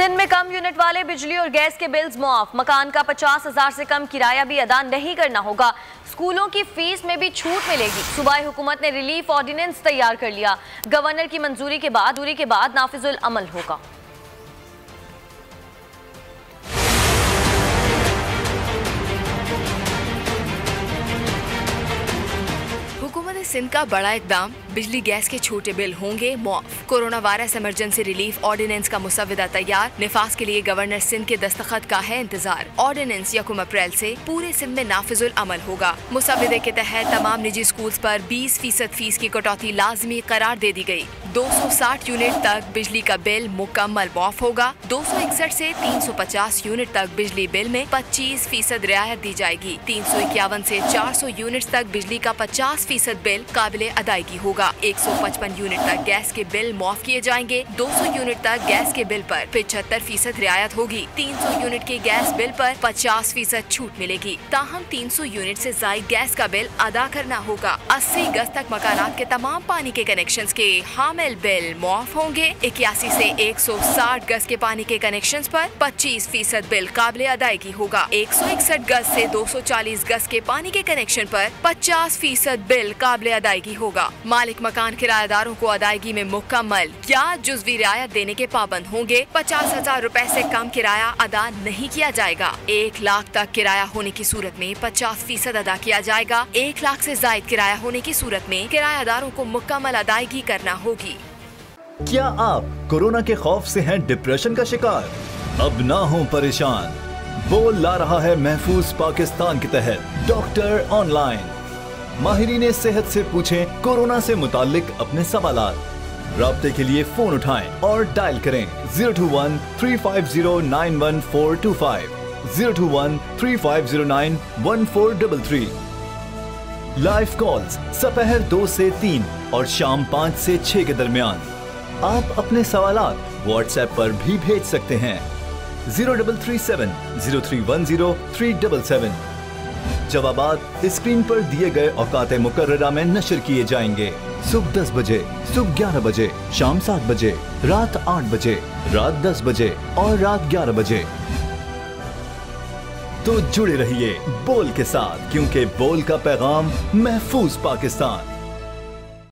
सिंध में कम यूनिट वाले बिजली और गैस के बिल्स मुआफ। मकान का 50,000 से कम किराया भी अदा नहीं करना होगा। स्कूलों की फीस में भी छूट मिलेगी। सूबाई हुकूमत ने रिलीफ ऑर्डिनेंस तैयार कर लिया। गवर्नर की मंजूरी के बाद नाफिजुल अमल होगा। हुकूमत सिंध का बड़ा इकदाम, बिजली गैस के छोटे बिल होंगे मुआफ। Corona virus emergency relief ordinance का मुसविदा तैयार। निफाज के लिए गवर्नर सिंध के दस्तखत का है इंतजार। ऑर्डिनेंस 1 अप्रैल से पूरे सिंध में नाफिजुल अमल होगा। मुसविदे के तहत तमाम निजी स्कूल्स पर 20% फीस की कटौती लाजमी करार दे दी गई। 260 यूनिट तक बिजली का बिल मुकम्मल मुआफ होगा। 261 से 350 यूनिट तक बिजली बिल में 25% रियायत दी जाएगी। 351 से 400 यूनिट तक बिजली का 50% बिल काबिले अदायगी होगा। 155 यूनिट तक गैस के बिल मुआफ किए जाएंगे। 200 यूनिट तक गैस के बिल पर 75% रियायत होगी। 300 यूनिट के गैस बिल पर 50% छूट मिलेगी। ताहम 300 यूनिट से जायद गैस का बिल अदा करना होगा। 80 गज तक मकानात के तमाम पानी के कनेक्शंस के हामिल बिल मुआफ होंगे। 81 से 160 गज के पानी के कनेक्शंस पर 25% बिल काबिले अदायगी होगा। 161 गज से 240 गज के पानी के कनेक्शन पर 50% बिल काबिले अदायगी होगा। मालिक मकान किराएदारों को अदायगी में मुकम्मल या जुज़वी रियायत देने के पाबंद होंगे। 50,000 रुपए से कम किराया अदा नहीं किया जाएगा। 1 लाख तक किराया होने की सूरत में 50% अदा किया जाएगा। 1 लाख से जायद किराया होने की सूरत में किराएदारों को मुकम्मल अदायगी करना होगी। क्या आप कोरोना के खौफ से हैं डिप्रेशन का शिकार? अब ना हो परेशान। बोल ला रहा है महफूज पाकिस्तान के तहत डॉक्टर ऑनलाइन। माहिरीन सेहत से पूछें कोरोना से मुतालिक अपने सवालात। राब्ते के लिए फोन उठाएं और डायल करें 021 350 91425 021 3509 1433। लाइव कॉल्स दोपहर 2 से 3 और शाम 5 से 6 के दरमियान। आप अपने सवालात व्हाट्सएप पर भी भेज सकते हैं 0337 0310 377। जवाबात स्क्रीन पर दिए गए औकात मुकर्ररा में नशर किए जाएंगे। सुबह 10 बजे, सुबह 11 बजे, शाम 7 बजे, रात 8 बजे, रात 10 बजे और रात 11 बजे। तो जुड़े रहिए बोल के साथ, क्योंकि बोल का पैगाम महफूज पाकिस्तान।